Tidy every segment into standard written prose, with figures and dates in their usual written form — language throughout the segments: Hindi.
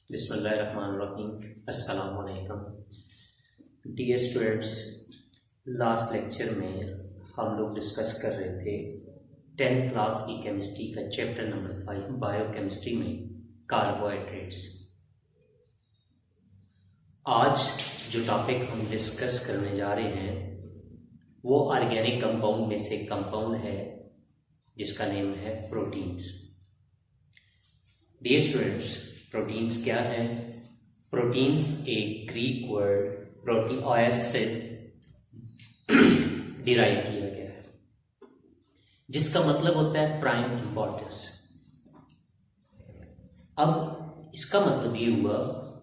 बिस्मिल्लाहिर्रहमानिर्रहीम। अस्सलाम वालेकुम डियर स्टूडेंट्स। लास्ट लेक्चर में हम लोग डिस्कस कर रहे थे 10th क्लास की केमिस्ट्री का चैप्टर नंबर 5 बायोकेमिस्ट्री में कार्बोहाइड्रेट्स। आज जो टॉपिक हम डिस्कस करने जा रहे हैं वो ऑर्गेनिक कंपाउंड में से कंपाउंड है जिसका नेम है प्रोटीन्स। डियर स्टूडेंट्स, प्रोटीन्स क्या है? प्रोटीन्स एक ग्रीक वर्ड प्रोटीओस से डिराइव किया गया है जिसका मतलब होता है प्राइम इंपॉर्टेंस। अब इसका मतलब ये हुआ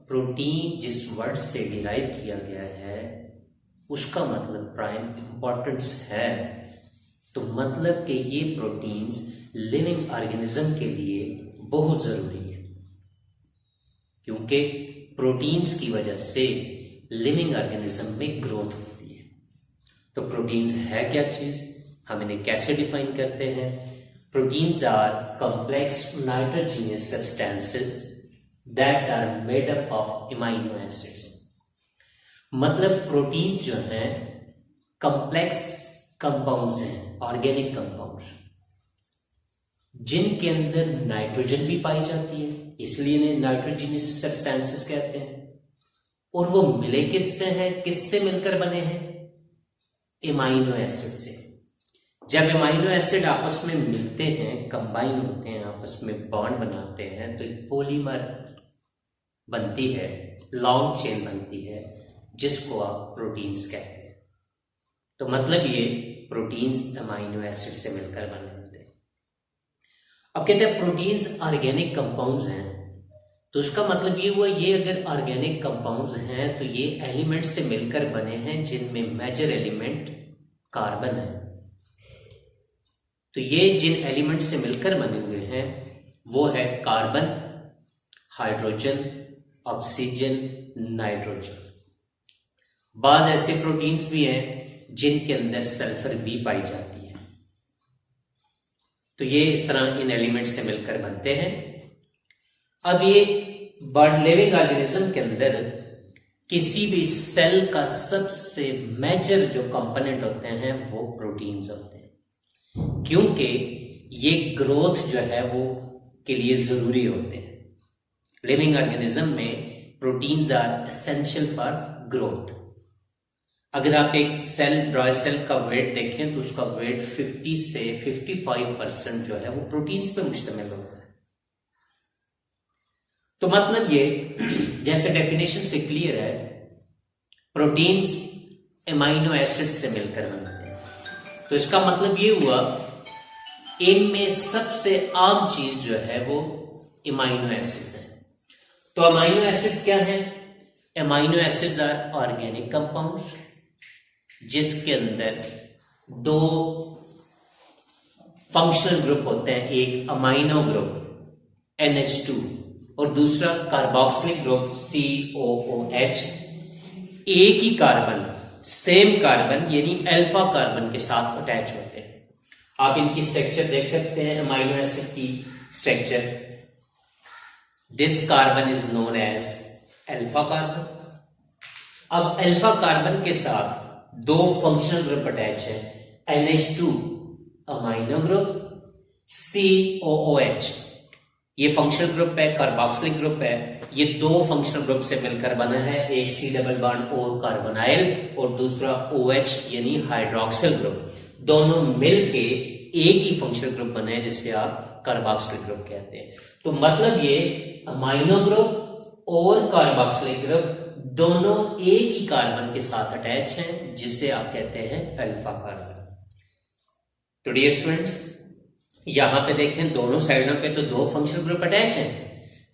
प्रोटीन जिस वर्ड से डिराइव किया गया है उसका मतलब प्राइम इंपॉर्टेंस है, तो मतलब कि ये प्रोटीन्स लिविंग ऑर्गेनिज्म के लिए बहुत जरूरी है, क्योंकि प्रोटीन्स की वजह से लिविंग ऑर्गेनिज्म में ग्रोथ होती है। तो प्रोटीन्स है क्या चीज, हम इन्हें कैसे डिफाइन करते हैं? Proteins are complex nitrogenous substances that are made up of amino acids. मतलब प्रोटीन्स जो हैं कॉम्प्लेक्स कंपाउंड्स हैं, ऑर्गेनिक कंपाउंड्स जिनके अंदर नाइट्रोजन भी पाई जाती है, इसलिए इन्हें नाइट्रोजनियस सब्सटेंसेस कहते हैं। और वो मिले किससे हैं, किससे मिलकर बने हैं? एमाइनो एसिड से। जब एमाइनो एसिड आपस में मिलते हैं, कंबाइन होते हैं, आपस में बॉन्ड बनाते हैं, तो एक पॉलीमर बनती है, लॉन्ग चेन बनती है, जिसको आप प्रोटीन्स कहते हैं। तो मतलब ये प्रोटीन्स एमाइनो एसिड से मिलकर बने होते हैं। अब कहते हैं प्रोटीन्स ऑर्गेनिक कंपाउंड्स हैं, तो उसका मतलब ये हुआ ये अगर ऑर्गेनिक कंपाउंड्स हैं तो ये एलिमेंट से मिलकर बने हैं जिनमें मेजर एलिमेंट कार्बन है। तो ये जिन एलिमेंट से मिलकर बने हुए हैं वो है कार्बन, हाइड्रोजन, ऑक्सीजन, नाइट्रोजन। बाज ऐसे प्रोटीन्स भी हैं जिनके अंदर सल्फर भी पाई जाती है। तो ये इस तरह इन एलिमेंट से मिलकर बनते हैं। अब ये बर्ड लिविंग ऑर्गेनिज्म के अंदर किसी भी सेल का सबसे मेजर जो कंपोनेंट होते हैं वो प्रोटीन्स होते हैं, क्योंकि ये ग्रोथ जो है वो के लिए जरूरी होते हैं। लिविंग ऑर्गेनिज्म में proteins are essential for growth. अगर आप एक सेल, ड्राई सेल का वेट देखें तो उसका वेट 50 से 55% जो है वो प्रोटीन्स पे मुश्तमिल होता है। तो मतलब ये जैसे डेफिनेशन से क्लियर है, प्रोटीन्स एमाइनो एसिड से मिलकर बनते हैं। तो इसका मतलब ये हुआ इनमें सबसे आम चीज जो है वो एमाइनो एसिड्स है। तो अमाइनो एसिड्स क्या है? Amino acids are organic compounds जिसके अंदर दो फंक्शनल ग्रुप होते हैं, एक अमाइनो ग्रुप NH2 और दूसरा कार्बोक्सिलिक ग्रुप COOH। एक ही कार्बन, सेम कार्बन यानी अल्फा कार्बन के साथ अटैच होते हैं। आप इनकी स्ट्रक्चर देख सकते हैं, अमाइनो एसिड की structure. This carbon is known as alpha carbon. अब अल्फा कार्बन के साथ दो फंक्शनल ग्रुप अटैच है, NH2 अमाइनो ग्रुप, COOH ये फंक्शनल ग्रुप है, कार्बोक्सिलिक ग्रुप है। ये दो फंक्शनल ग्रुप से मिलकर बना है, एक C डबल बॉन्ड और कार्बोनाइल और दूसरा OH यानी हाइड्रोक्सिल ग्रुप। दोनों मिलके एक ही फंक्शनल ग्रुप बने हैं जिसे आप कार्बोक्सिलिक ग्रुप कहते हैं। तो मतलब ये अमाइनो ग्रुप और कार्बोक्सिलिक ग्रुप दोनों एक ही कार्बन के साथ अटैच हैं जिसे आप कहते हैं अल्फा कार्बन। तो डियर स्टूडेंट्स, यहां पे देखें दोनों साइडों पे तो दो फंक्शनल ग्रुप अटैच हैं,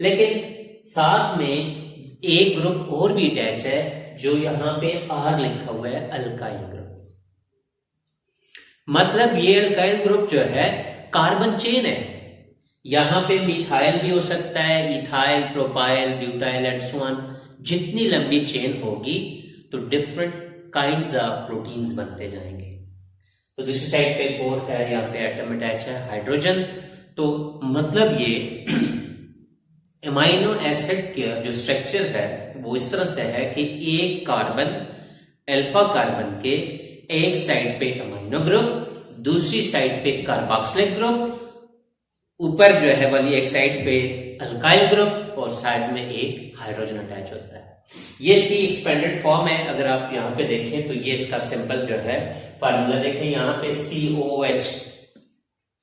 लेकिन साथ में एक ग्रुप और भी अटैच है जो यहां पे R लिखा हुआ है, अल्काइल ग्रुप। मतलब ये अल्काइल ग्रुप जो है कार्बन चेन है। यहां पे मिथाइल भी हो सकता है, ethyl, propyl, butyl and so on. जितनी लंबी चेन होगी तो डिफरेंट काइंड्स ऑफ प्रोटीन्स बनते जाएंगे। तो दूसरी साइड पे और है, यहाँ पे एटम अटैच है, हाइड्रोजन। तो मतलब ये अमाइनो एसिड का जो स्ट्रक्चर है वो इस तरह से है कि एक कार्बन, अल्फा कार्बन के एक साइड पे अमाइनो ग्रुप, दूसरी साइड पे कार्बोक्सिलिक ग्रुप, ऊपर जो है वाली एक साइड पे अल्काइल ग्रुप और साइड में एक हाइड्रोजन अटैच होता है। ये इसकी एक्सपेंडेड फॉर्म है। अगर आप यहाँ पे देखें तो ये इसका सिंबल जो है, फार्मूला देखें यहाँ पे COOH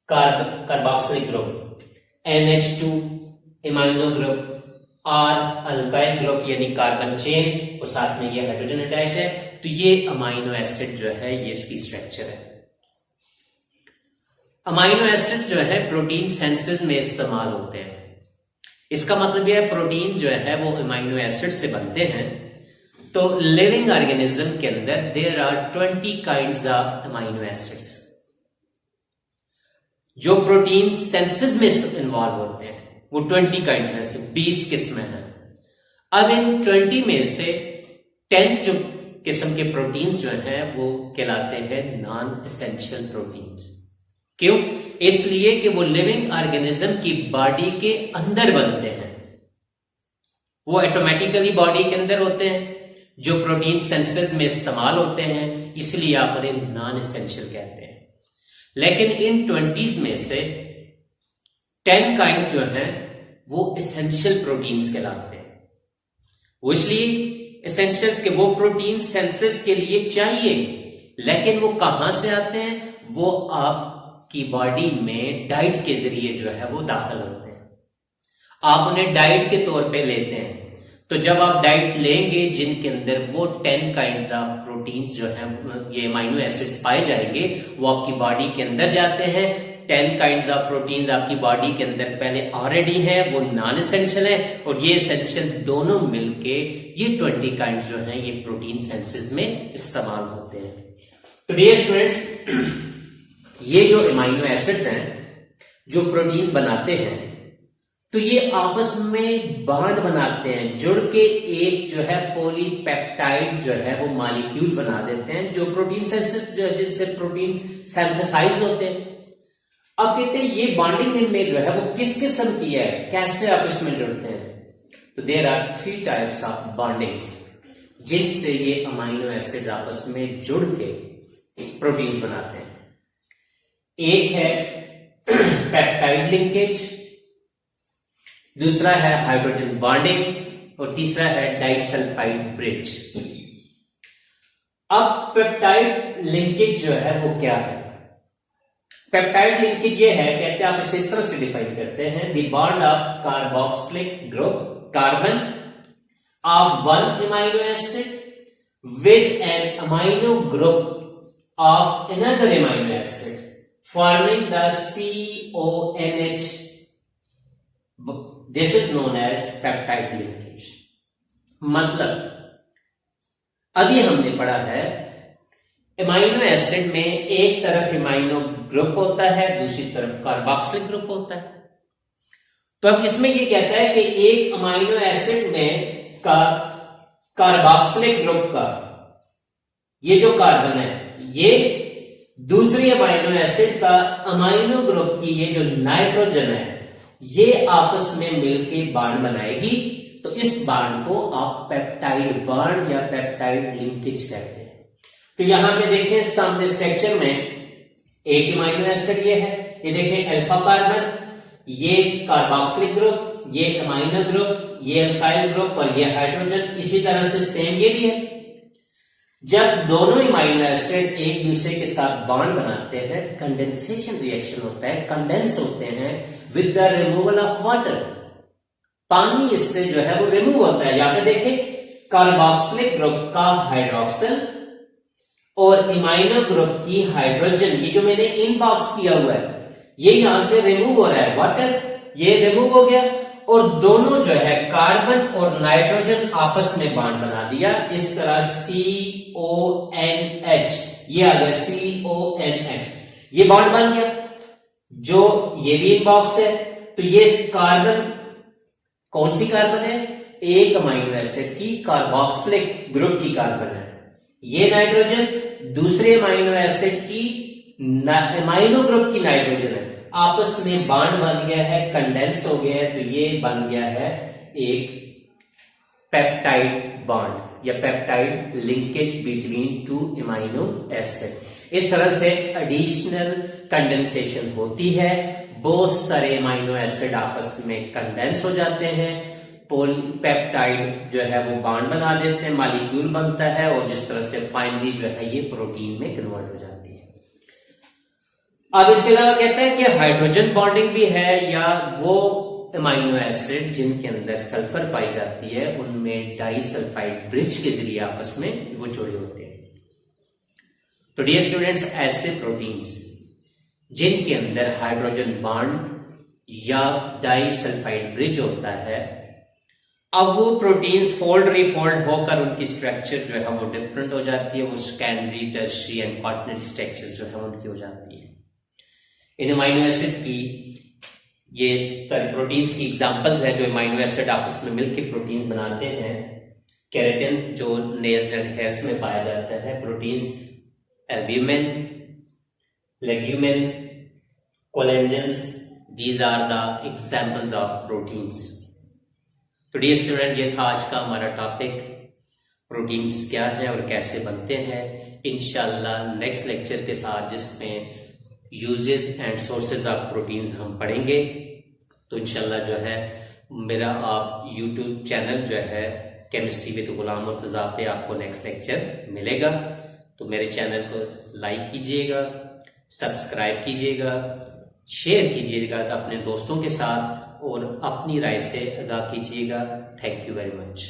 carboxylic group, NH2 amino group, R alkyl group यानी कार्बन चेन और साथ में ये हाइड्रोजन अटैच है। तो ये अमाइनो एसिड जो है ये इसकी स्ट्रक्चर है। अमाइनो एसिड जो है प्रोटीन सिंथेसिस में इस्तेमाल होते हैं। इसका मतलब यह है प्रोटीन जो है वो अमाइनो एसिड से बनते हैं। तो लिविंग ऑर्गेनिज्म के अंदर there are 20 kinds of amino acids जो प्रोटीन सिंथेसिस में इन्वॉल्व होते हैं। वो 20 काइंड्स हैं, 20 किस्में हैं। अब इन 20 में से 10 जो किस्म के प्रोटीन्स जो हैं वो कहलाते हैं नॉन एसेंशियल प्रोटीन्स। क्यों? इसलिए कि वो लिविंग ऑर्गेनिज्म की बॉडी के अंदर बनते हैं, वो ऑटोमेटिकली बॉडी के अंदर होते हैं, जो प्रोटीन सिंथेसिस में इस्तेमाल होते हैं, इसलिए आप उन्हें नॉन एसेंशियल कहते हैं। लेकिन इन 20 में से 10 काइंड जो हैं वो एसेंशियल प्रोटीन्स कहलाते हैं। वो इसलिए एसेंशियल्स के वो प्रोटीन सिंथेसिस के लिए चाहिए, लेकिन वो कहां से आते हैं? वो आपकी बॉडी में डाइट के जरिए जो है वो दाखिल होते हैं। आप उन्हें डाइट के तौर पे लेते हैं। तो जब आप डाइट लेंगे जिनके अंदर वो 10 काइंड्स ऑफ प्रोटीन्स जो है ये अमाइनो एसिड्स पाए जाएंगे, वो आपकी बॉडी के अंदर जाते हैं। 10 काइंड्स ऑफ प्रोटीन्स आपकी बॉडी के अंदर पहले ऑलरेडी है, वो नॉन एसेंशियल है, और ये एसेंशियल दोनों मिलके ये 20 काइंड्स जो हैं ये प्रोटीन सिंथेसिस में इस्तेमाल होते हैं। तो डियर स्टूडेंट्स, ये जो अमाइनो एसिड्स हैं जो प्रोटीन्स बनाते हैं, तो ये आपस में बॉन्ड बनाते हैं, जुड़ के एक जो है पॉलीपेप्टाइड जो है वो मॉलिक्यूल बना देते हैं, जो प्रोटीन सिंथेसिस जो है जिनसे प्रोटीन सिंथेसाइज होते हैं। अब कहते हैं ये बॉन्डिंग इनमें जो है वो किस किस्म की है, कैसे आपस में जुड़ते हैं? तो there are 3 types of bondings जिनसे ये अमाइनो एसिड आपस में जुड़ के प्रोटीन्स बनाते हैं। एक है पेप्टाइड लिंकेज, दूसरा है हाइड्रोजन बॉन्डिंग और तीसरा है डाइसल्फाइड ब्रिज। अब पेप्टाइड लिंकेज जो है वो क्या है? पेप्टाइड लिंकेज ये है, कहते हैं आप इसे इस तरह से डिफाइन करते हैं, the bond of carboxylic group carbon of one amino acid with an amino group of another amino acid forming the CONH. This is known as peptide linkage. मतलब अभी हमने पढ़ा है अमाइनो एसिड में एक तरफ अमाइनो ग्रुप होता है, दूसरी तरफ कार्बोक्सिलिक ग्रुप होता है। तो अब इसमें ये कहता है कि एक अमाइनो एसिड में का कार्बोक्सिलिक ग्रुप का ये जो कार्बन है, ये दूसरी अमाइनो एसिड का अमाइनो ग्रुप की ये जो नाइट्रोजन है, ये आपस में मिलके बॉन्ड बनाएगी। तो इस बॉन्ड को आप पेप्टाइड बॉन्ड या पेप्टाइड लिंकेज कहते हैं। तो यहां पे देखें सामने स्ट्रक्चर में एक अमाइनो एसिड ये है, ये देखें अल्फा कार्बन, ये कार्बोक्सिलिक ग्रुप, ये अमाइनो ग्रुप, ये अल्काइल ग्रुप और ये हाइड्रोजन। इसी तरह से सेम ये भी है। जब दोनों अमाइनो एसिड एक दूसरे के साथ बॉन्ड बनाते हैं, कंडेंसेशन रिएक्शन होता है, कंडेंस होते हैं with the removal of water. पानी इससे जो है वो रिमूव होता है। यहां पे देखें कार्बोक्सिलिक ग्रुप का हाइड्रोक्सिल और अमाइनो ग्रुप की हाइड्रोजन, ये जो मैंने इनबॉक्स किया हुआ है, ये यहां से रिमूव हो रहा है, वाटर ये रिमूव हो गया और दोनों जो है कार्बन और नाइट्रोजन आपस में बॉन्ड बना दिया। इस तरह CONH ये आ गया, CONH ये बॉन्ड बन गया। जो ये भी इनबॉक्स है, तो ये कार्बन कौन सी कार्बन है? एक अमाइनो एसिड की कार्बोक्सिलिक ग्रुप की कार्बन है। ये नाइट्रोजन दूसरे अमाइनो एसिड की अमाइनो ग्रुप की नाइट्रोजन है। आपस में बॉन्ड बन गया है, कंडेंस हो गया है, तो ये बन गया है एक पेप्टाइड बॉन्ड या peptide linkage between two amino acid. इस तरह से एडिशनल कंडेंसेशन होती है, बहुत सारे अमीनो एसिड आपस में कंडेंस हो जाते हैं, पॉलीपेप्टाइड जो है वो बॉन्ड बना देते हैं, मॉलिक्यूल बनता है, और जिस तरह से फाइनली जो है ये प्रोटीन में कन्वर्ट हो जाती है। अब इसके अलावा कहते हैं कि हाइड्रोजन बॉन्डिंग भी है, या वो अमीनो एसिड जिनके अंदर सल्फर पाई जाती है उनमें डाइसल्फाइड ब्रिज के जरिए आपस में वो जुड़े होते हैं। तो डियर स्टूडेंट्स, ऐसे प्रोटीन्स जिनके अंदर हाइड्रोजन बॉन्ड या डाइसल्फाइड ब्रिज होता है, अब वो प्रोटीन्स फोल्ड रिफोल्ड होकर उनकी स्ट्रक्चर जो है वो डिफरेंट हो जाती है, वो सेकेंडरी, टर्शियरी एंड क्वाaternary स्ट्रक्चर्स जो है उनकी हो जाती है। इन अमीनो एसिड की ये प्रोटीन्स की एग्जांपल्स है जो अमीनो एसिड आपस में मिलकर प्रोटीन्स बनाते हैं। केराटिन जो नेल्स एंड हेयर्स में पाया जाता है, proteins albumin, legumin, collagens, these are the examples of proteins. तो डियर स्टूडेंट, ये था आज का हमारा टॉपिक, प्रोटीन्स क्या है और कैसे बनते हैं। इंशाल्लाह नेक्स्ट लेक्चर के साथ जिसमें uses and sources of proteins हम पढ़ेंगे, तो इंशाल्लाह जो है मेरा आप यूट्यूब चैनल जो है केमिस्ट्री विद गुलाम मुर्तजा पे आपको नेक्स्ट लेक्चर मिलेगा। तो मेरे चैनल को लाइक कीजिएगा, सब्सक्राइब कीजिएगा, शेयर कीजिएगा अपने दोस्तों के साथ, और अपनी राय से आगाह कीजिएगा। Thank you very much.